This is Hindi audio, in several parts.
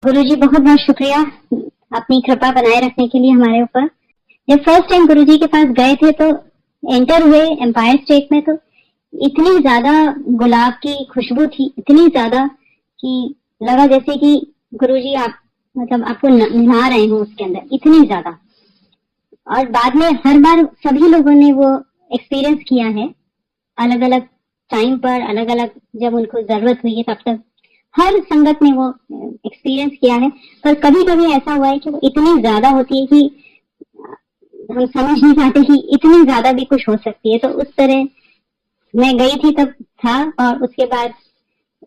गुरुजी बहुत बहुत शुक्रिया अपनी कृपा बनाए रखने के लिए हमारे ऊपर। जब फर्स्ट टाइम गुरुजी के पास गए थे तो एंटर हुए एम्पायर स्टेट में, तो इतनी ज्यादा गुलाब की खुशबू थी, इतनी ज्यादा कि लगा जैसे कि गुरुजी आप मतलब आपको नहा रहे हो उसके अंदर, इतनी ज्यादा। और बाद में हर बार सभी लोगों ने वो एक्सपीरियंस किया है, अलग अलग टाइम पर, अलग अलग जब उनको जरूरत हुई है तब तक हर संगत ने वो एक्सपीरियंस किया है। पर कभी कभी ऐसा हुआ है कि वो इतनी ज्यादा होती है कि हम समझ नहीं पाते कि इतनी ज्यादा भी कुछ हो सकती है। तो उस तरह मैं गई थी तब था, और उसके बाद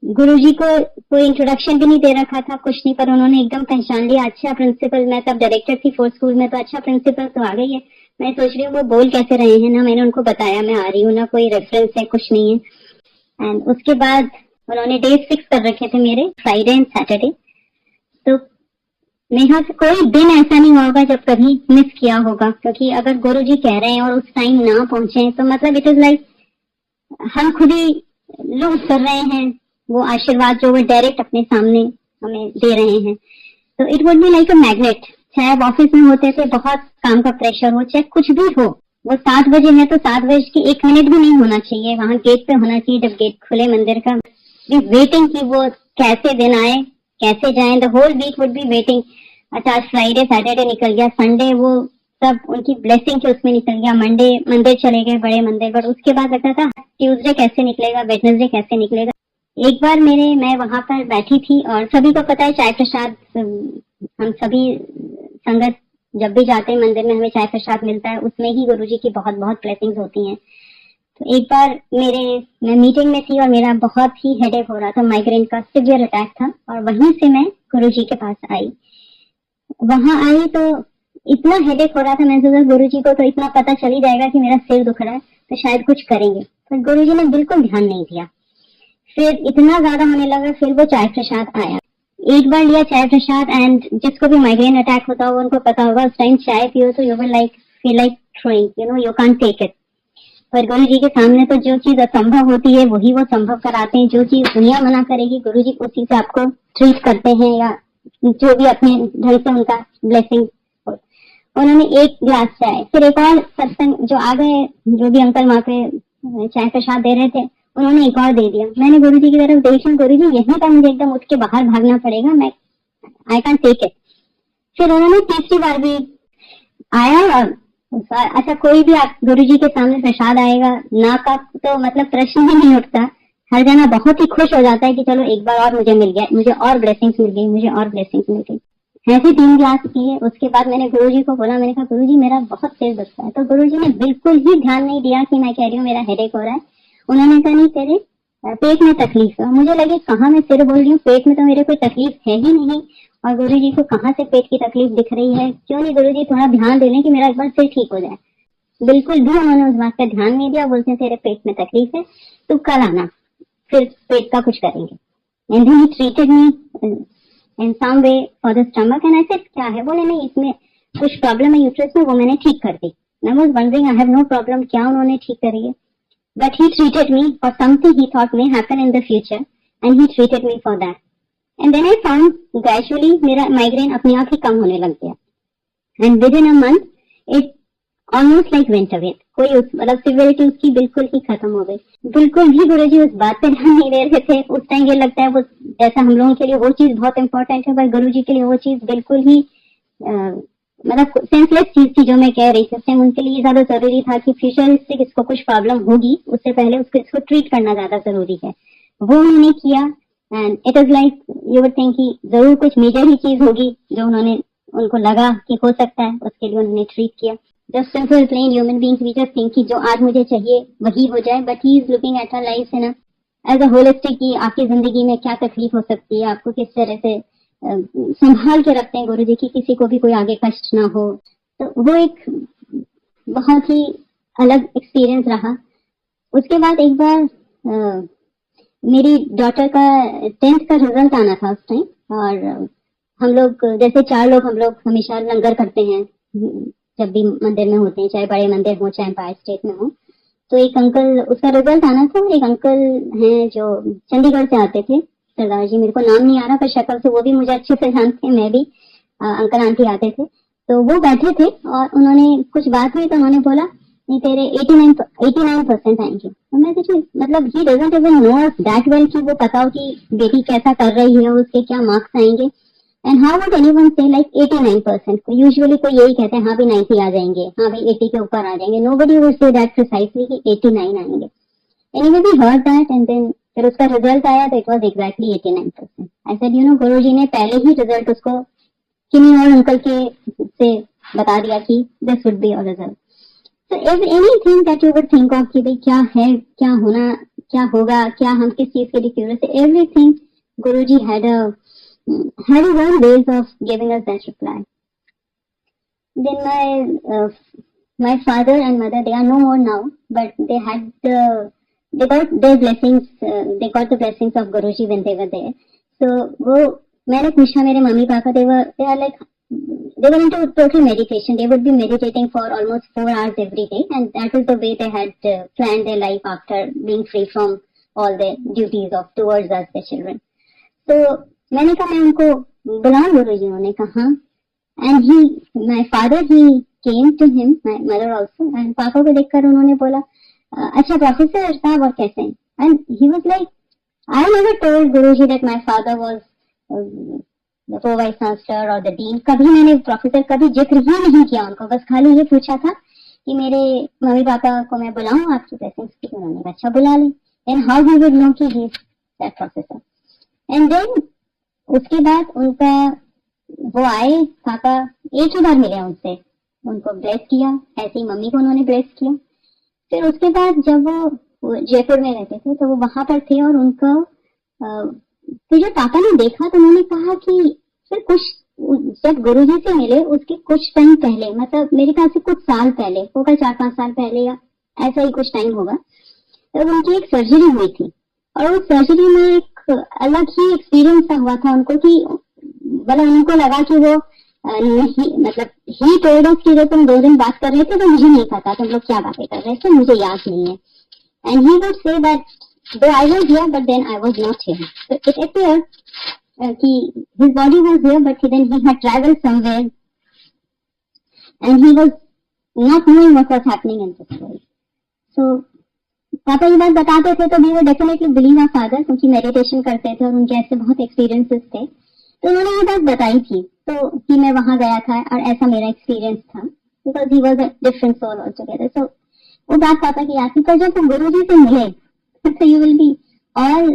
गुरुजी को कोई इंट्रोडक्शन भी नहीं दे रखा था, कुछ नहीं, पर उन्होंने एकदम पहचान लिया। अच्छा प्रिंसिपल, मैं तब डायरेक्टर थी फोर्थ स्कूल में, तो अच्छा प्रिंसिपल तो आ गई है। मैं सोच रही हूँ वो बोल कैसे रहे हैं ना, मैंने उनको बताया मैं आ रही हूँ, ना कोई रेफरेंस है, कुछ नहीं है। एंड उसके बाद उन्होंने डेट फिक्स कर रखे थे मेरे, फ्राइडे एंड सैटरडे। तो नेहा से कोई दिन ऐसा नहीं होगा जब कभी मिस किया होगा, क्योंकि अगर गुरुजी कह रहे हैं और उस टाइम ना पहुंचे तो मतलब इट इज लाइक हम खुद ही लूज कर रहे हैं वो आशीर्वाद जो वो डायरेक्ट अपने सामने हमें दे रहे हैं। तो it would be like a magnet. चाहे आप ऑफिस में होते थे, बहुत काम का प्रेशर हो, चाहे कुछ भी हो, वो 7 बजे है तो 7 बजे की 1 मिनट भी नहीं होना चाहिए, वहां गेट पे होना चाहिए जब गेट खुले मंदिर का। वेटिंग की वो कैसे दिन आए, कैसे जाए, the whole week would be waiting. अच्छा आज फ्राइडे सैटरडे निकल गया, संडे वो सब उनकी ब्लेसिंग के उसमें निकल गया, मंडे मंदिर चले गए बड़े मंदिर, पर उसके बाद लगता था ट्यूसडे कैसे निकलेगा, वेडनेसडे कैसे निकलेगा। एक बार मैं वहां पर बैठी थी और सभी को पता है चाय प्रसाद, हम सभी संगत जब भी जाते हैं मंदिर में हमें चाय प्रसाद मिलता है, उसमें ही गुरुजी की बहुत बहुत ब्लेसिंग्स होती हैं। तो एक बार मैं मीटिंग में थी और मेरा बहुत ही हेडेक हो रहा था, माइग्रेन का सिवियर अटैक था, और वहीं से मैं गुरुजी के पास आई। वहां आई तो इतना हेडेक हो रहा था, मैंने सोचा गुरुजी को तो इतना पता चल ही जाएगा कि मेरा सिर दुख रहा है तो शायद कुछ करेंगे, पर गुरुजी ने बिल्कुल ध्यान नहीं दिया। फिर इतना ज्यादा होने लगा, फिर वो चाय प्रसाद आया। एक बार लिया चाय प्रसाद, एंड जिसको भी माइग्रेन अटैक होता हो उनको पता होगा उस टाइम चाय पियो तो you will like feel like throwing, you know, you can't take it. पर गुरु जी के सामने तो जो चीज असंभव होती है वही वो संभव कराते हैं। जो चीज दुनिया मना करेगी गुरु जी उसी से आपको ट्रीट करते हैं, या जो भी अपने ढंग से उनका ब्लेसिंग। उन्होंने एक गिलास चाय, फिर एक और सत्संग जो आ गए, जो भी अंकल वहां पे चाय प्रसाद दे रहे थे, उन्होंने एक और दे दिया। मैंने गुरु जी की तरफ देखा, गुरु जी यहीं पर मुझे एकदम उठ के बाहर भागना पड़ेगा, मैं आई कैन टेक इट। फिर उन्होंने तीसरी बार भी आया, और अच्छा कोई भी आप गुरु जी के सामने प्रसाद आएगा ना का तो मतलब प्रश्न ही नहीं उठता, हर जना बहुत ही खुश हो जाता है कि चलो एक बार और मुझे मिल गया, मुझे और ब्लेसिंग्स मिल गई, मुझे और ब्लेसिंग्स मिल गई। ऐसे 3 गिलास किए, उसके बाद मैंने गुरु जी को बोला, मैंने कहा गुरु जी मेरा बहुत सिर दुखता है। तो गुरु जी ने बिल्कुल ही ध्यान नहीं दिया कि मैं कह रही हूँ मेरा हेडेक हो रहा है। उन्होंने कहा नहीं तेरे पेट में तकलीफ है। मुझे लगे कहाँ मैं सिर बोल रही हूँ, पेट में तो मेरे कोई तकलीफ है ही नहीं, और गुरु जी को कहाँ से पेट की तकलीफ दिख रही है, क्यों नहीं गुरु जी थोड़ा ध्यान दे लें कि मेरा एक बार सिर ठीक हो जाए। बिल्कुल भी उन्होंने उस बात का ध्यान नहीं दिया। बोलते तेरे पेट में तकलीफ है, तू कल आना, फिर पेट का कुछ करेंगे। And he treated me in some way for the stomach, and I said क्या है, बोले नहीं इसमें कुछ प्रॉब्लम है यूट्रस में, वो मैंने ठीक कर दी। I was wondering I have no problem, क्या उन्होंने ठीक करी है। But he treated me for something he thought may happen in the future, and he treated me for that. And then I found gradually मेरा माइग्रेन अपने आप ही कम होने लग गया, and within a month it almost like went away. कोई मतलब सिवियरिटी उसकी बिल्कुल ही खत्म हो गई। बिल्कुल भी गुरुजी उस बात पे ध्यान नहीं दे रहे थे। उस टाइम ये लगता है वो जैसा हम लोगों के लिए वो चीज बहुत इंपॉर्टेंट है, पर गुरुजी के लिए वो चीज बिल्कुल ही मतलब सेंसलेस चीज थी जो मैं कह रही थी। उनके लिए ज्यादा जरूरी था कि फ्यूचरिस्टिक इसको कुछ प्रॉब्लम होगी उससे पहले उसको इसको ट्रीट करना ज्यादा जरूरी है। वो उन्होंने किया, and it is like you would think कि जरूर कुछ मेजर ही चीज होगी जो उन्होंने उनको लगा कि हो सकता है, उसके लिए उन्होंने ट्रीट किया। Just simple plain human beings we just think कि जो आज मुझे चाहिए वही हो जाए, but he is looking at our life in as a holistic कि आपकी जिंदगी में क्या तकलीफ हो सकती है, आपको किस तरह से संभाल के रखते हैं गुरु जी की, किसी को भी कोई आगे कष्ट ना हो। तो वो एक बहुत ही अलग एक्सपीरियंस रहा। उसके बाद एक बार मेरी डॉटर का 10th का रिजल्ट आना था उस टाइम, और हम लोग जैसे 4 लोग हम लोग हमेशा लंगर करते हैं जब भी मंदिर में होते हैं, चाहे बड़े मंदिर हो चाहे एम्पायर स्टेट में हो। तो एक अंकल, उसका रिजल्ट आना था, एक अंकल हैं जो चंडीगढ़ से आते थे, सरदार जी, मेरे को नाम नहीं आ रहा पर शक्ल से वो भी मुझे अच्छे से जानते हैं, मैं भी, अंकल आंटी आते थे, तो वो बैठे थे और उन्होंने कुछ बात हुई तो उन्होंने बोला नहीं तेरे 89% आएंगे। तो मैं सोची मतलब he doesn't even know us that well कि वो पता हो कि बेटी कैसा कर रही है, उसके क्या मार्क्स आएंगे, एंड हाउ वुड एनीवन से लाइक 89%। यूजुअली कोई यही कहते हैं हाँ भी 90 आ जाएंगे, हाँ भी 80 के ऊपर आ जाएंगे, nobody would say that precisely कि 89 आएंगे। Anyway we heard that and then फिर उसका रिजल्ट आया तो it was exactly 89%। I said you know Guruji ने पहले ही रिजल्ट उसको किन्हीं और अंकल के से बता दिया कि this would be your result. So if anything that you would think of कि भाई क्या है, क्या होना, क्या होगा, क्या हम किस चीज के लिए क्यूरियस है, everything Guruji had his own ways of giving us that reply. Then my father and mother, they are no more now, but they got their blessings, they got the blessings of Guruji when they were there. So वो मैंने पूछा मेरे mummy papa, they were into total meditation. They would be meditating for almost 4 hours every day, and that is the way they had planned their life after being free from all the duties of towards us, the children. So मैंने कहा मैं उनको बुलाऊं गुरुजी, उन्होंने कहा, and my father, he came to him, my mother also, and पापा को देखकर उन्होंने बोला अच्छा प्रोफेसर साहब और कैसे हैं, and he was like I never told Guruji that my father was the pro-vice chancellor or the dean. कभी मैंने प्रोफेसर कभी जिक्र ही नहीं किया उनको, बस खाली ये पूछा था कि मेरे मम्मी पापा को मैं बुलाऊं आपकी ब्लेसिंग्स की, उन्होंने अच्छा बुला ली, and how he would know कि he is that professor. And then उसके बाद उनका वो आए पापा, एक ही बार मिले उनसे, उनको ब्लेस किया, ऐसे ही मम्मी को उन्होंने ब्लेस किया। फिर उसके बाद जब वो जयपुर में रहते थे तो वो वहां पर थे और उनका फिर जब पापा ने देखा तो उन्होंने कहा कि फिर कुछ जब गुरुजी से मिले उसके कुछ टाइम पहले, मतलब मेरे ख्याल से कुछ साल पहले होगा, 4-5 साल पहले या ऐसा ही कुछ टाइम होगा, तब उनकी एक सर्जरी हुई थी और उस सर्जरी में एक अलग ही एक्सपीरियंस हुआ था उनको कि मतलब उनको लगा कि वो नहीं, मतलब ही टोल्ड अस कि जब तुम 2 दिन बात कर रहे थे तो मुझे नहीं पता तुम लोग क्या बातें कर रहे थे, मुझे याद नहीं है। And he would say that though I was here but then I was not here. So it appeared कि his body was here but then he had traveled somewhere and he was not knowing what was happening in this world. So पापा ये बात बताते थे तो we would definitely believe our father, क्योंकि मेडिटेशन करते थे और उनके ऐसे बहुत एक्सपीरियंसेस थे, तो उन्होंने ये बात बताई थी तो कि मैं वहां गया था और ऐसा मेरा एक्सपीरियंस था, because he was a different soul altogether. So वो बात पापा की याद थी, पर जब वो गुरुजी से मिले so you will be all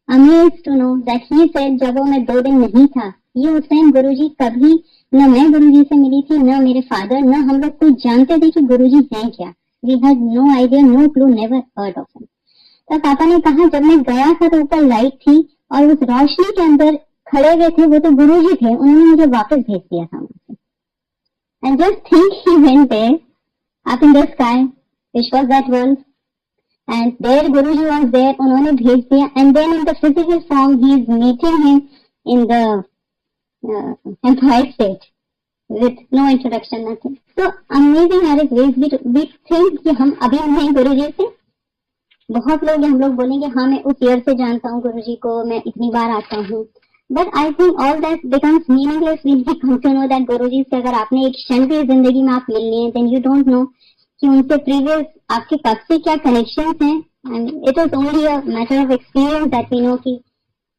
amazed to know that he said जब वो मैं 2 दिन नहीं था, ये उस टाइम गुरुजी कभी न मैं गुरुजी से मिली थी, न मेरे फादर, न हम लोग कोई जानते थे कि गुरुजी हैं क्या। We had no idea, no clue, never heard of him. तो पापा ने कहा जब मैं गया था तो ऊपर लाइट थी और उस रोशनी के अंदर खड़े हुए थे वो तो गुरुजी थे, उन्होंने मुझे वापस भेज दिया था वहां से। And just think he went there up in the sky, which was that world, and there Guruji was there, उन्होंने भेज दिया, and then in the physical form he is meeting him in the Empire State with no introduction, nothing. So amazing are his ways. We think कि हम अभी नहीं गुरुजी से, बहुत लोग हम लोग बोलेंगे हाँ मैं उस ईयर से जानता हूँ गुरुजी को, मैं इतनी बार आता हूँ, but I think all that becomes meaningless when we come to know that गुरुजी से अगर आपने एक क्षण भी जिंदगी में आप मिल लिए, then you don't know कि उनसे प्रीवियस आपके कब से क्या कनेक्शंस हैं, and it is only a matter of experience that we know कि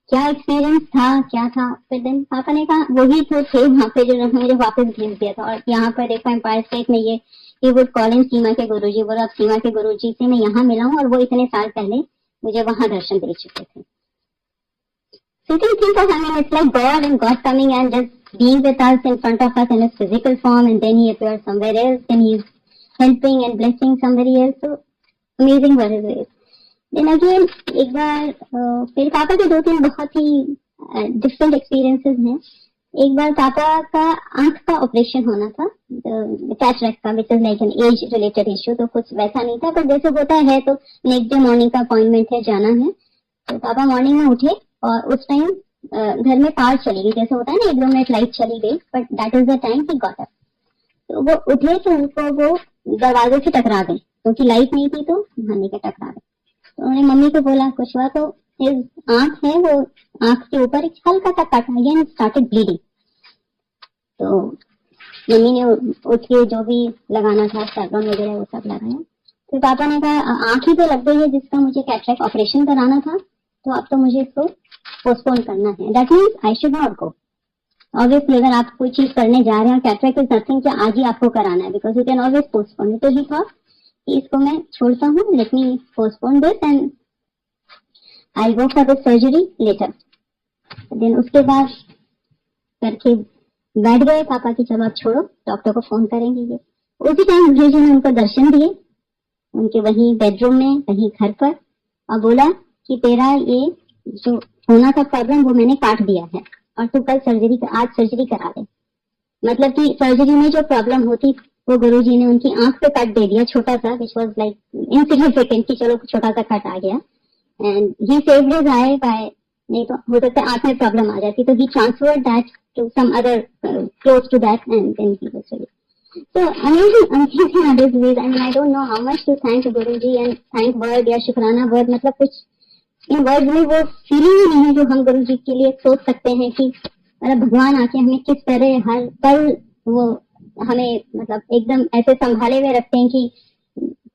क्या एक्सपीरियंस था, क्या था। फिर दिन पापा ने कहा वही तो थे वहाँ पे जो मुझे वापस भेज दिया था, और यहाँ पर देखो एम्पायर स्टेट में ये वुड कॉल इन सीमा के गुरुजी, बोला अब सीमा के गुरुजी से मैं यहाँ मिला हूँ और वो इतने साल पहले मुझे वहाँ दर्शन दे चुके थे। So you can think of, I mean, it's like God and God coming and just being with us in front of us in his physical form, and then he appears somewhere else and he's helping and blessing somebody else. So amazing were his ways. Then again एक बार फिर पापा के 2-3 बहुत ही डिफरेंट एक्सपीरियंसेस हैं। एक बार पापा का आंख का ऑपरेशन होना था, कैटरेक्ट का, which is like an age related issue, तो कुछ वैसा नहीं था, पर जैसे होता है तो नेक्स्ट डे मॉर्निंग का अपॉइंटमेंट है, जाना है। तो पापा मॉर्निंग में उठे और उस टाइम घर में पावर चली गई, जैसे होता है ना 1-2 मिनट लाइट चली गई, but that is the time he got up. तो वो उठे तो उनको वो दरवाजे से टकरा गई, क्योंकि लाइट नहीं थी तो भाने के टकरा गए। तो उन्होंने मम्मी को बोला कुछ हुआ, तो हिज आंख है वो, आंख के ऊपर एक हल्का सा कट आ गया एंड स्टार्टेड ब्लीडिंग। तो मम्मी ने उठ के जो भी लगाना था सैफ्रॉन वगैरह वो सब लगाया। फिर पापा ने कहा आंख ही तो लग गई है जिसका मुझे कैटरेक्ट ऑपरेशन कराना था, तो अब तो मुझे इसको पोस्टपोन करना है। That means I should not go. Obviously अगर आप कोई चीज करने जा रहे हैं, कैटरेक्ट इज नथिंग कि आज ही आपको कराना है, because you can always postpone. तो ही थॉट कि इसको मैं छोड़ता हूँ, let me postpone this and I go for the surgery later. Then उसके बाद करके बैठ गए पापा की, चलो अब छोड़ो, डॉक्टर को फोन करेंगे। ये उसी टाइम गुरु जी ने उनको दर्शन दिए, उनके वहीं बेडरूम में, वहीं घर पर, और बोला कि तेरा ये जो होना था प्रॉब्लम वो मैंने काट दिया है और तू कल आज सर्जरी करा दे। मतलब कि सर्जरी में जो प्रॉब्लम होती वो गुरुजी ने उनकी आंख पे कट दे दिया, छोटा सा, विच वाज लाइक इनसिग्निफिकेंट कि चलो छोटा सा कट आ गया, and he saved his eye by, नहीं तो हो सकता है आंख में प्रॉब्लम आ जाती, तो he transferred that to some other close to that and then he was ready. So amazing are these ways. I mean, I don't know how much to thank Guruji and thank word या शुक्राना word, मतलब कुछ इन वर्ड में वो फीलिंग ही नहीं है जो हम गुरुजी के लिए सोच सकते हैं कि मतलब भगवान आके हमें किस तरह हर पल वो हमें मतलब एकदम ऐसे संभाले हुए रखते हैं कि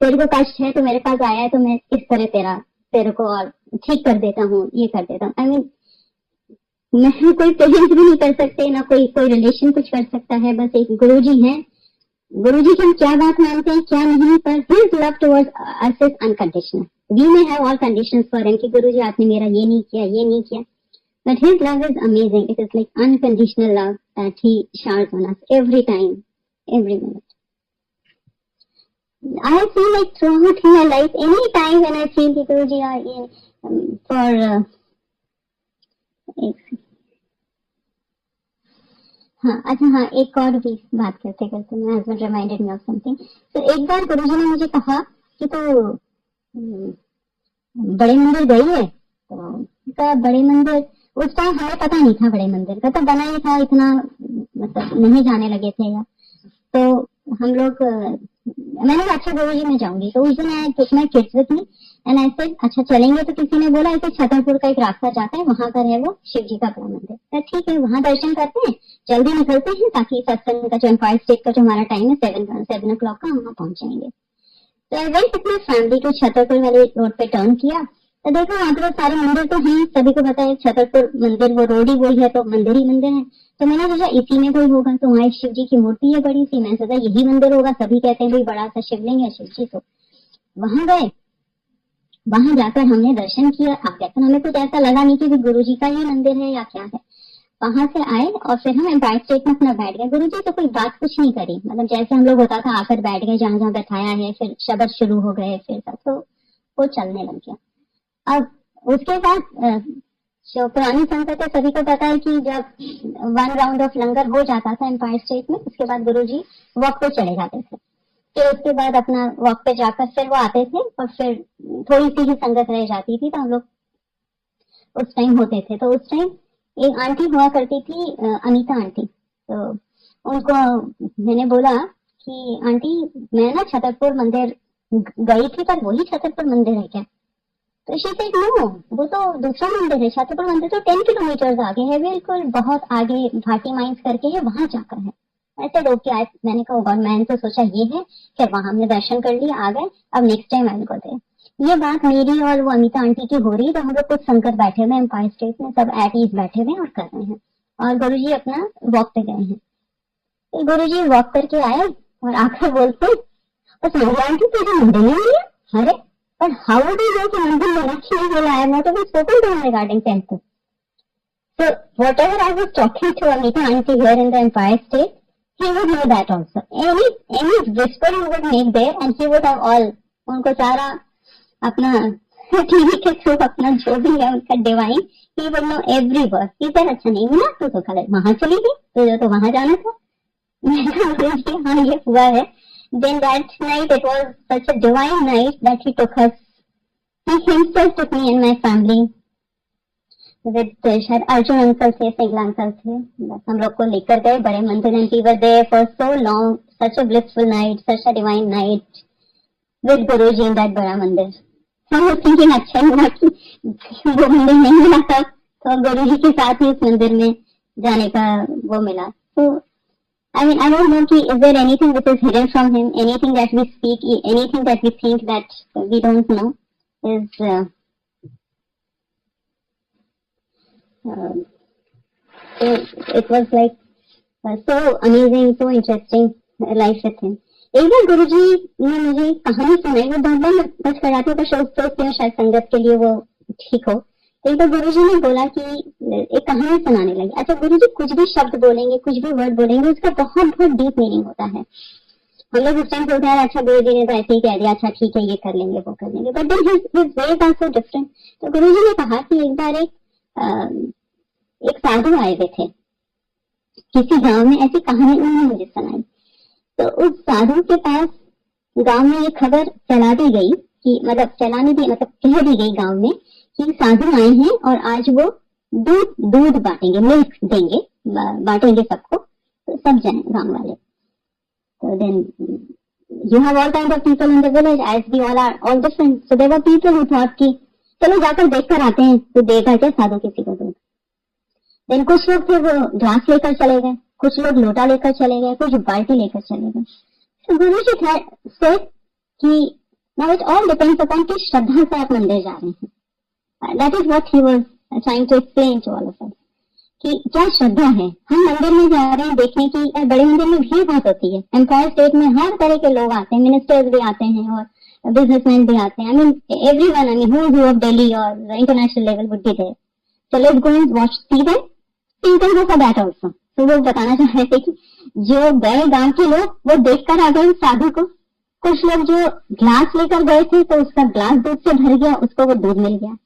तेरे को कष्ट है तो मेरे पास आया है तो मैं इस तरह तेरे को और ठीक कर देता हूँ, ये कर देता हूँ। आई मीन मैं कोई पेरेंट्स भी नहीं कर सकते, ना कोई रिलेशन कुछ कर सकता है, बस एक गुरुजी है। गुरुजी की हम क्या बात मानते हैं क्या नहीं, पर his love towards us is unconditional. We may have all conditions for him कि गुरुजी आपने मेरा ये नहीं किया, but his love is amazing. It is like unconditional love that he showers on us every time, every minute. I have seen like throughout my life, any time when I feel कि गुरुजी are in for हाँ, एक और भी बात करते करते मैं husband reminded me of something. तो एक बार गुरुजी ने मुझे कहा कि तो बड़े मंदिर गई है, तो बड़े मंदिर उस टाइम हमें पता नहीं था बड़े मंदिर का, तो बना ही था, इतना मतलब नहीं जाने लगे थे या, तो हम लोग मैंने कहा अच्छा गुरुजी मैं जाऊंगी। तो उस दिन मैं took my kids with me and I said अच्छा चलेंगे। तो किसी ने बोला ऐसे छतरपुर का एक रास्ता जाता है, वहां पर है वो शिव जी का बड़ा मंदिर। तो ठीक है वहां दर्शन करते हैं, जल्दी निकलते हैं ताकि सत्संग का जो एम्पायर स्टेट का जो हमारा टाइम है 7 o'clock का, हम वहां पहुंच जाएंगे। तो I went with my family को छतरपुर वाले रोड पे टर्न किया, तो देखो वहां पर सारे मंदिर तो हैं, सभी को पता है छतरपुर मंदिर वो रोड ही वही है, तो मंदिर ही मंदिर है। तो मैंने सोचा इसी में कोई होगा, तो वहाँ शिव जी की मूर्ति है बड़ी सी, मैंने सोचा यही मंदिर होगा, सभी कहते हैं भाई बड़ा सा शिवलिंग है शिव जी। तो वहां गए, वहां जाकर हमने दर्शन किया। आप कहते हमें कुछ ऐसा लगा नहीं कि गुरु जी का ही मंदिर है या क्या है। वहां से आए और फिर हम एम्पायर स्टेट में अपना बैठ गए। गुरु जी तो कोई बात कुछ नहीं करी, मतलब जैसे हम लोग होता था आकर बैठ गए जहां जहां बैठाया है, फिर शब्द शुरू हो गए, फिर सब तो वो चलने लग गया। अब उसके बाद जो पुरानी संगत है सभी को पता है कि जब 1 राउंड ऑफ लंगर हो जाता था एम्पायर स्टेट में, उसके बाद गुरुजी वॉक पे चले जाते थे। फिर उसके बाद अपना वॉक पे जाकर फिर वो आते थे और फिर थोड़ी सी ही संगत रह जाती थी, तो हम लोग उस टाइम होते थे। तो उस टाइम एक आंटी हुआ करती थी अनीता आंटी, तो उनको मैंने बोला कि आंटी मैं ना छतरपुर मंदिर गई थी, पर वही छतरपुर मंदिर है क्या? तो शी सेड नो, वो तो दूसरा मंदिर है, छतरपुर मंदिर तो 10 किलोमीटर आगे है, बिल्कुल बहुत आगे भाटी माइंस करके है, वहां जाकर है। ऐसे लोग क्या, मैंने कहा गॉड, मैंने तो सोचा ये है, फिर वहां हमने दर्शन कर लिया, आ गए, अब next time I go there. ये बात मेरी और वो अमिता आंटी की हो रही, तो हम लोग कुछ संकट बैठे हुए एम्पायर स्टेट में, सब एट ईज बैठे हुए और कर रहे हैं, और गुरुजी अपना वॉक पे गए हैं। तो गुरुजी वॉक करके आए और आकर बोलते आंटी तुझे मंदिर नहीं मिला? अरे but how do you go to London Meenakshi? I have not even spoken to him regarding temple. So whatever I was talking to Amita auntie here in the Empire State, he would know that also. Any whisper he would make there, and he would have all उनको सारा अपना टीवी के थ्रू अपना जो भी है उनका divine, he would know every word. He said अच्छा नहीं मिला तो कल वहां चली गई, तुझे तो वहां जाना था। मैंने कहा हाँ ये हुआ है। Then that night it was such a divine night that he took us. He himself took me and my family with शायद अर्जुन अंकल थे, सिंगला अंकल थे, बस हम लोग को लेकर गए बड़े मंदिर, and we were there for so long, such a blissful night, such a divine night with Guruji in that बड़ा मंदिर। हम थिंकिंग अच्छा हुआ कि वो मंदिर नहीं मिला था, तो गुरु जी के साथ ही उस मंदिर में जाने का वो मिला। तो I mean, I don't know कि is there anything which is hidden from him, anything that we speak, anything that we think that we don't know is it was like so amazing, so interesting life with him. एक बार गुरुजी ने मुझे कहानी सुनाई, वो बहुत बार बस कराते तो सोचते हैं शायद संगत के लिए वो ठीक हो। एक बार गुरुजी ने बोला कि एक कहानी सुनाने लगी। अच्छा, गुरुजी कुछ भी शब्द बोलेंगे, कुछ भी वर्ड बोलेंगे, उसका बहुत बहुत डीप मीनिंग होता है। हम लोग उस टाइम सोचते हैं अच्छा गुरुजी ने तो ऐसे ही कह दिया, अच्छा ठीक है ये कर लेंगे वो कर लेंगे, but then his ways are so different. तो गुरुजी ने कहा कि एक बार एक साधु आए हुए थे किसी गांव में, ऐसी कहानी उन्होंने मुझे सुनाई। तो उस साधु के पास गांव में ये खबर चला दी गई कि मतलब चलाने दी मतलब कह दी गई गांव में कि साधु आए हैं और आज वो दूध बांटेंगे, मिल्क देंगे, बांटेंगे सबको, तो सब जाए गांव वाले। तो then you have all kind of people in the village as we all are all different, so there were people who thought कि चलो जाकर देख कर आते हैं, तो देगा क्या साधु किसी को दूध। देन कुछ लोग थे वो ग्लास लेकर चले गए, कुछ लोग लोटा लेकर चले गए, कुछ बाल्टी लेकर चले गए। तो गुरु जी से कि now it all depends upon कि श्रद्धा से आप मंदिर जा रहे हैं। That is what he was trying to explain to all of us कि क्या श्रद्धा है। हम मंदिर में जा रहे हैं देखने की, बड़े मंदिर में भीड़ बहुत होती है, एम्पायर स्टेट में हर तरह के लोग आते हैं, मिनिस्टर्स भी आते हैं और बिजनेसमैन भी आते हैं। I mean everyone, I mean who of Delhi और international level would be there. So let's go and watch see them, you can go for that also. तो वो बताना चाह रहे थे कि जो गए गांव के लोग वो देखकर आ गए साधु को। कुछ लोग जो ग्लास लेकर गए थे तो उसका ग्लास दूध से भर गया, उसको वो दूध मिल गया।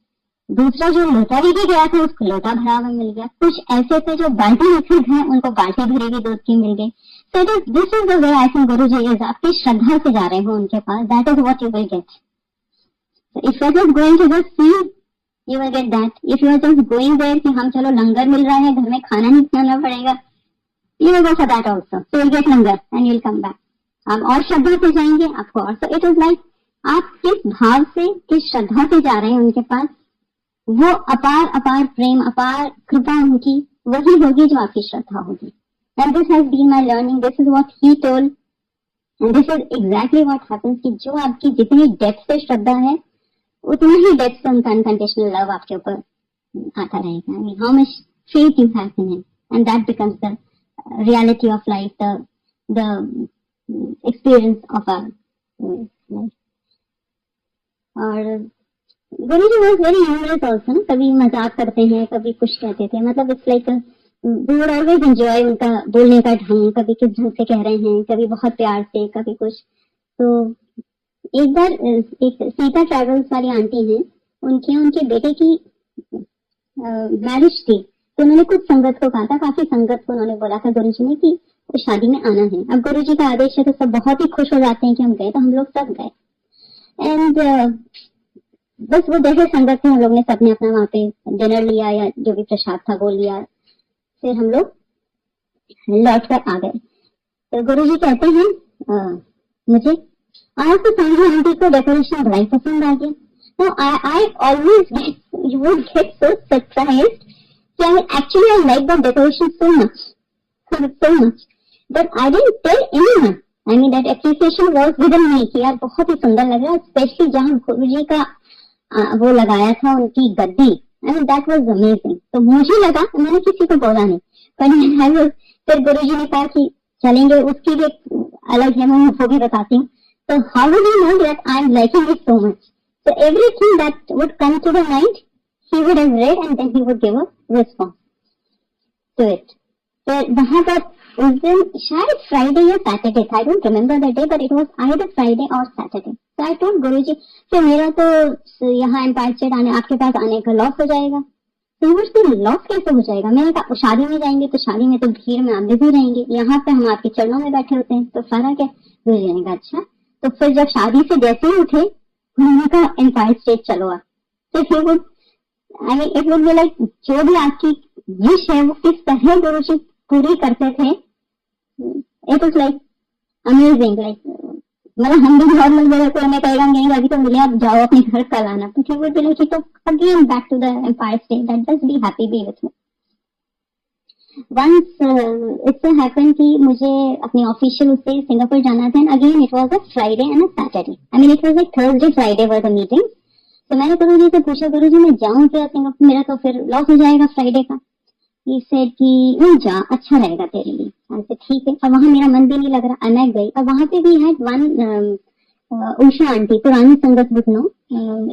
दूसरा जो लोटा लेके गया था उसको लोटा भरा हुआ मिल गया। कुछ ऐसे थे जो बाल्टी लेकर गए, उनको बाल्टी भरी हुई दूध की मिल गई। तो this is the way I think Guru ji is, आपकी श्रद्धा से जा रहे हो उनके पास, that is what you will get. If you are just going to just see, you will get that. If you are just going there कि हम चलो लंगर मिल रहा है, घर में खाना नहीं बनाना पड़ेगा, you will go for that also. So you'll get langar and you'll come back. आप और श्रद्धा से जाएंगे आपको और। So it is like आप किस भाव से, किस श्रद्धा से जा रहे हैं उनके पास, वो अपार अपार प्रेम, अपार कृपा उनकी वही होगी जो आपकी श्रद्धा होगी। And this has been my learning. This is what he told. And this is exactly what happens कि जो आपकी जितनी डेप्थ से श्रद्धा है उतना ही डेप्थ से उनका अनकंडीशनल लव आपके ऊपर आता रहेगा। I mean how much faith you have in him, and that becomes the reality of life, the experience of our life. और Guru ji was very humorous also ना, कभी मजाक करते हैं, कभी कुछ कहते थे, मतलब it's like we would always enjoy उनका बोलने का ढंग, कभी किस ढंग से कह रहे हैं, कभी बहुत प्यार से, कभी कुछ। तो एक बार एक सीता ट्रैवल्स वाली आंटी हैं, उनके बेटे की मैरिज थी, तो उन्होंने कुछ संगत को कहा था, काफी संगत को उन्होंने बोला था गुरु जी ने कि शादी में आना है। अब गुरु जी का आदेश है तो सब बहुत ही खुश हो जाते हैं कि हम गए, तो हम लोग सब गए। एंड बस वो जैसे संगत थे, हम लोग ने सबने अपना वहां पे डिनर लिया या जो भी प्रसाद था वो लिया, फिर हम लोग लौट कर आ गए। तो गुरु जी कहते हैं मुझे आज तो सांझी आंटी को डेकोरेशन बड़ा ही पसंद आ गया। तो I always you would get so surprised कि actually I like the decoration so much but I didn't tell anyone. I mean that appreciation was within me कि यार बहुत ही सुंदर लग रहा है, स्पेशली जहां गुरु जी का वो लगाया था उनकी गद्दी। आई मीन दैट वाज अमेजिंग। तो मुझे लगा, मैंने किसी को बोला नहीं, पर फिर गुरु जी ने कहा कि चलेंगे, उसकी भी अलग है, मैं वो भी बताती हूँ। So how would you know that I am liking it so much? So everything that would come to the mind, he would have read and then he would give a response to it. So वहाँ पर उस दिन शायद फ्राइडे या सैटरडे था, I don't remember the day, but it was either Friday or Saturday. So I told गुरु जी, तो मेरा तो यहाँ एम्पायर स्टेट आने, आपके पास आने का लॉस हो जाएगा। तो लॉस कैसे हो जाएगा? मैंने कहा शादी में जाएंगे तो शादी में तो भीड़ में आप बिजी रहेंगे, यहाँ पे हम आपके चरणों में बैठे होते हैं, तो फर्क है। गुरु जी ने कहा अच्छा। तो फिर जब शादी से जैसे ही उठे, उन्होंने कहा एम्पायर स्टेट चलो आप। तो फिर वो आई mean it would be like जो भी आपकी विश है वो किस तरह गुरु जी पूरी करते थे। It was like amazing, like मतलब हम भी नॉर्मल जगह को हमें कहेगा नहीं अभी तो मिले, आप जाओ अपने घर कल आना, but he would be like तो again back to the Empire State, that just be happy be with me. Once it so happen कि मुझे अपने ऑफिशियल उससे सिंगापुर जाना था, and again it was a Friday and a Saturday, I mean it was like Thursday Friday were the meeting. तो मैंने गुरुजी से पूछा, गुरुजी मैं जाऊं क्या सिंगापुर, मेरा तो फिर लॉस हो जाएगा फ्राइडे का। ही सेड कि नहीं जा, अच्छा रहेगा तेरे लिए। ऐसे ठीक है, और वहां मेरा मन भी नहीं लग रहा, मैं गई। और वहां पे भी हैड वन उषा आंटी, पुरानी संगत विद नो,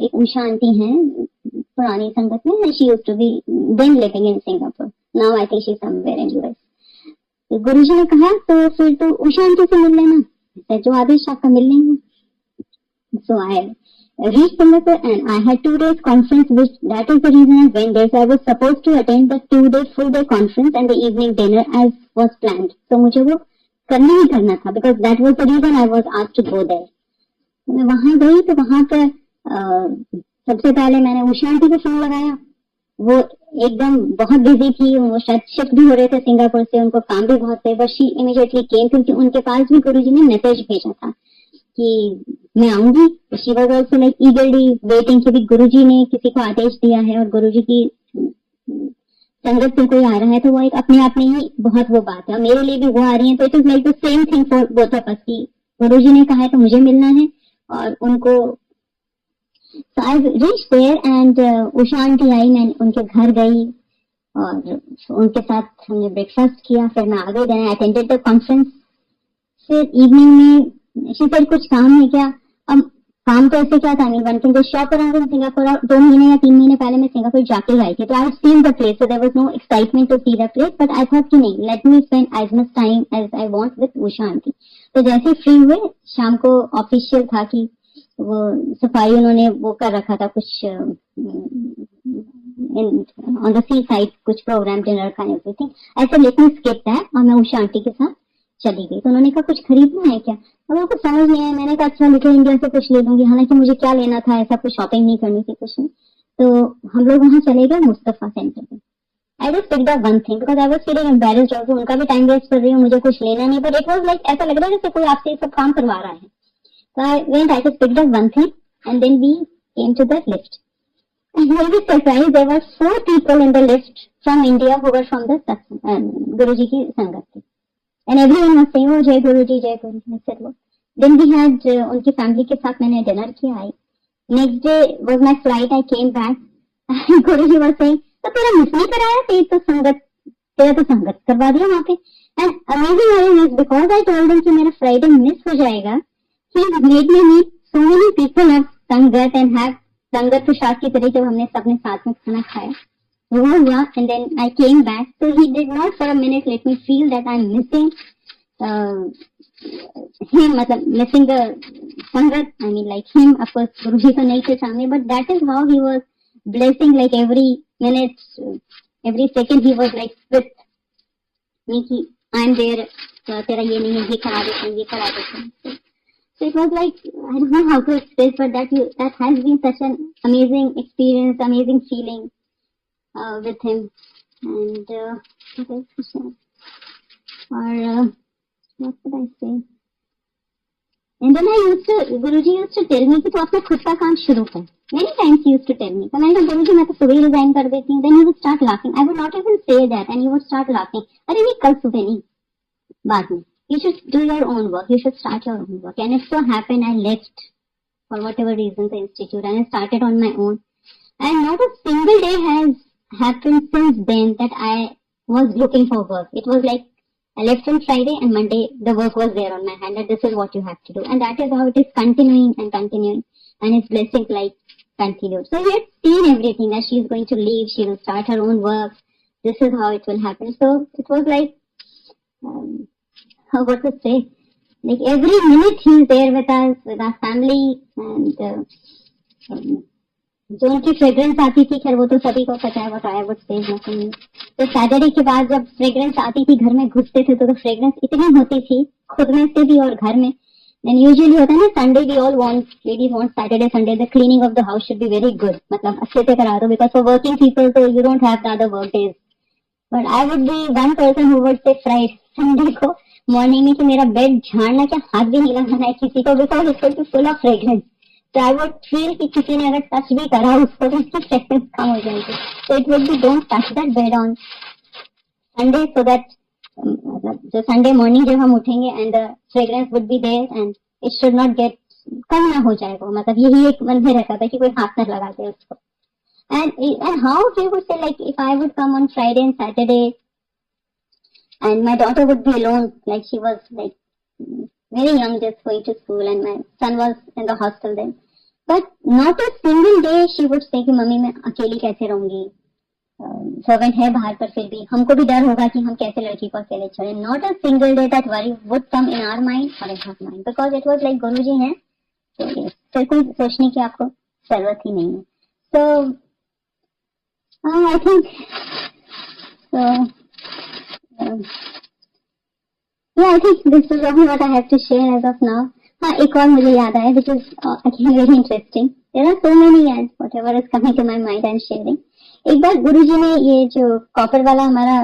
एक उषा आंटी हैं पुरानी संगत में, she used to be then living in Singapore, now I think she somewhere in US. तो गुरुजी ने कहा तो फिर तो उषा आंटी से मिल लेना, जो आदेश आपका मिल लेंगे। So I reached Singapore and I had 2 days conference, which that is the reason I went there. So I was supposed to attend the 2-day full day conference and the evening dinner as was planned. So मुझे वो करना ही करना था, because that was the reason I was asked to go there. मैं वहां गई तो वहां पर सबसे पहले मैंने उषा आंटी को फोन लगाया। वो एकदम बहुत बिजी थी, वो शायद शिफ्ट भी हो रहे थे सिंगापुर से, उनको काम भी बहुत थे, बट शी इमीडिएटली केम, क्योंकि उनके पास भी गुरुजी ने मैसेज भेजा था कि मैं आऊंगी। She was also like ईगरली waiting कि भी गुरुजी ने किसी को आदेश दिया है और गुरुजी की संगत से कोई आ रहा है, तो वो एक अपने आप में ही बहुत वो बात है। मेरे लिए भी वो आ रही है, तो it is like the same thing for both of us कि गुरुजी ने कहा है तो मुझे मिलना है और उनको। So I reached there and Usha aunty आई, मैं उनके घर गई और उनके साथ हमने ब्रेकफास्ट किया, फिर मैं आ गई, then I attended the conference. फिर इवनिंग में शी सेड कुछ काम है क्या? अब काम तो ऐसे क्या था, नहीं one thing shop around in Singapore, 2 महीने या 3 महीने पहले मैं सिंगापुर जाके आई थी, तो I have seen the place, so there was no excitement to see the place, but I thought कि नहीं, let me spend as much time as I want with Usha aunty. तो जैसे फ्री हुए, शाम को ऑफिशियल था कि वो सफाई उन्होंने वो कर रखा था, कुछ ऑन द सी साइड कुछ प्रोग्राम डिनर का एवरीथिंग, ऐसे लेट मी स्किप दैट, और मैं उषा आंटी के साथ चली गई। तो उन्होंने कहा कुछ खरीदना है क्या? और मेरे को समझ नहीं आया, मैंने कहा अच्छा लिखे इंडिया से कुछ ले लूंगी, हालांकि मुझे क्या लेना था, ऐसा कुछ शॉपिंग नहीं करनी थी, कुछ नहीं। तो हम लोग वहां चले गए मुस्तफा सेंटर पे। I just picked up one thing because I was feeling embarrassed also, उनका भी टाइम वेस्ट कर रही हूँ, मुझे कुछ लेना नहीं, बट इट वाज लाइक ऐसा लग रहा है जैसे कोई आपसे ये सब काम करवा रहा है। So I went, I just picked up one thing and then we came to the lift. And I was surprised, there were 4 people in the lift from India who were from the Guruji ki sangat ki. And everyone was saying, oh Jai Guruji, Jai Guruji. I said, what? Then we had unki family ke saath maine dinner kiya hai. Next day was my flight, I came back. And Guruji was saying, तो तेरा मिस नहीं कराया, तेरा तो संगत करवा दिया वहाँ पे। And amazing is because I told him कि मेरा Friday मिस हो जाएगा, he made me meet so many people of संगत and have संगत प्रसाद की तरह जब हमने सबने साथ में खाना खाया वो हुआ, and then I came back, so he did not for a minute let me feel that I'm missing him, मतलब missing the संगत, I mean like him, of course गुरुजी तो नहीं थे सामने, but that is how he was blessing, like every minute, every second he was like with me कि I'm there, तेरा ये नहीं है, ये करा देते हैं, ये करा देते हैं। So it was like, I don't know how to express, but that has been such an amazing experience, amazing feeling with him. And what else to say? Or what could I say? And then Guruji used to tell me कि तू अपना खुद का काम शुरू कर. Many times he used to tell me. तो मैंने कहा गुरुजी मैं तो सुबह रिजाइन कर देती हूँ. Then he would start laughing. I would not even say that, and he would start laughing. अरे नहीं कल सुबह नहीं, बाद में. You should do your own work. You should start your own work. And it so happened I left for whatever reason the institute and I started on my own. And not a single day has happened since then that I was looking for work. It was like I left on Friday and Monday the work was there on my hand that this is what you have to do. And that is how it is continuing and continuing. And its blessings like continued. So we had seen everything that she is going to leave. She will start her own work. This is how it will happen. So it was like... what to say, like every minute he is there with us, with our family, and जो उनकी फ्रेग्रेंस आती थी, खैर वो तो सभी को पता है, what I would say nothing. तो सैटरडे के बाद जब फ्रेग्रेंस आती थी, घर में घुसते थे तो फ्रेग्रेंस इतनी होती थी खुद में से भी और घर में. Then usually होता है ना, Sunday we all want, ladies want Saturday, Sunday the cleaning of the house should be very good, मतलब अच्छे से करा दो, because for working people so you don't have the other work days. But I would be one person who would say Friday, Sunday को मॉर्निंग में कि मेरा बेड झाड़ना क्या हाथ भी नहीं लगाना है किसी को, because it will be full of fragrance. तो आई वुड फील कि किसी ने अगर टच भी करा उसको तो उसकी फ्रेग्रेंस कम हो जाएगी। तो it would be don't touch that bed on Sunday, so that मतलब जो संडे मॉर्निंग जब हम उठेंगे and the fragrance would be there and it should not get, कम ना हो जाए वो, मतलब यही एक मन में रहता था कि कोई हाथ न लगा दे उसको। And how he would say, like if I would come on Friday and Saturday and my daughter would be alone, like she was like very young, just going to school, and my son was in the hostel then, but not a single day she would say कि मम्मी मैं अकेली कैसे रहूंगी, सर्वेंट है बाहर पर फिर भी हमको भी डर होगा कि हम कैसे लड़की को अकेले छोड़े। Not a single day that worry would come in our mind और in her mind, because it was like Guruji हैं तो फिर कोई सोचने की आपको जरूरत ही नहीं है। सो I think so. Yeah, I think this is only what I have to share as of now. हाँ, एक और मुझे याद आया, which is again very interesting. There are so many, and whatever is coming to my mind, I'm sharing. एक बार गुरुजी ने ये जो कॉपर वाला हमारा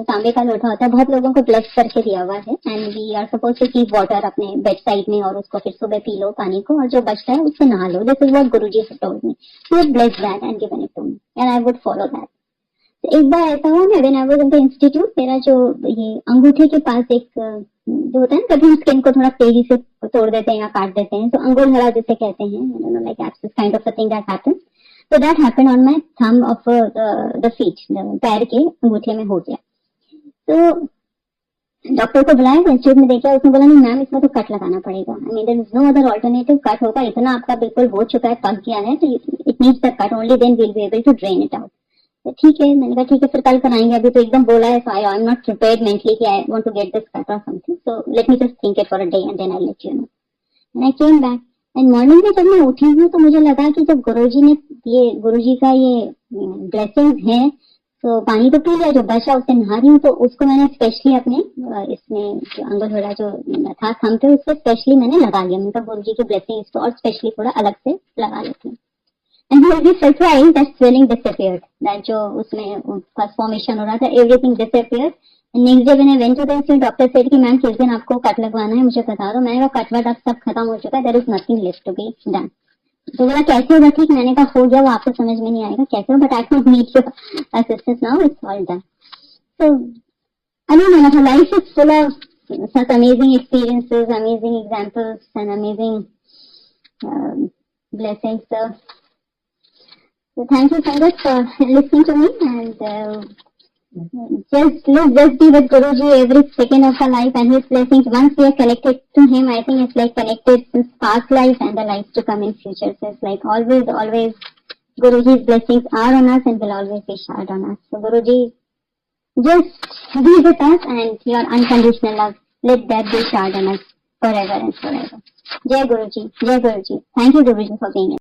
तांबे का लोटा होता है, बहुत लोगों को ब्लेस करके दिया हुआ है, and we are suppose to keep water अपने बेड साइड में और उसको फिर सुबह पी लो पानी को, और जो बचता है उससे नहा लो। This is what Guruji had told me, he had blessed that and given it to me and I would follow that. एक बार ऐसा हुआ, मैं when I was in the institute, मेरा जो ये अंगूठे के पास एक जो होता है ना, कभी स्किन को थोड़ा तेजी से तोड़ देते हैं या काट देते हैं, तो अंगुल हरा जिसे कहते हैं, I don't know, like abscess kind of a thing that happens. So that happened on my thumb of the feet, पैर के अंगूठे में हो गया। तो डॉक्टर को बुलाया, इंस्टीट्यूट में देखा, उसने बोला नहीं मैम इसमें तो कट लगाना पड़ेगा, I mean there is no other alternative, cut होगा, इतना आपका बिल्कुल हो चुका है, पक गया है, तो it needs the cut, only then we'll be able to drain it out. तो ठीक है, मैंने कहा ठीक है फिर कल कराएंगे, अभी तो एकदम बोला है, so I am not prepared mentally कि I want to get this cut और something, so let me just think it for a day and then I let you know. And I came back and morning में जब मैं उठी हूँ तो मुझे लगा कि जब गुरुजी ने ये गुरुजी का ये ब्लेसिंग्स है, तो पानी तो पी लिया, जो बचा उससे नहा रही हूँ, तो उसको मैंने स्पेशली अपने इसमें जो अंगुल वाला जो था थम पे, उससे स्पेशली मैंने लगा लिया। मैंने कहा गुरुजी की ब्लेसिंग इसको और स्पेशली थोड़ा अलग से लगा लेती हूँ। And you will be surprised that swelling disappeared, that जो उसमें फर्स्ट फॉर्मेशन हो रहा था, एवरीथिंग डिसअपीयर्ड। नेक्स्ट डे मैंने went to the institute, doctor said कि मैम किस दिन आपको कट लगवाना है मुझे बता दो। मैंने कहा कट वट अब सब खत्म हो चुका है, there is nothing left to be done. तो बोला कैसे होगा ठीक, मैंने कहा हो गया, वो आपको समझ में नहीं आएगा कैसे हो, but I don't need your assistance now, it's all done. So I mean मतलब life is full of such amazing experiences, amazing examples and amazing blessings. So thank you Sangat for listening to me, and let's be with Guruji every second of our life and his blessings. Once we are connected to him, I think it's like connected since past life and the life to come in future. So it's like always Guruji's blessings are on us and will always be showered on us. So Guruji, just be with us, and your unconditional love, let that be showered on us forever and forever. Jai Guruji, Jai Guruji. Thank you Guruji for being here.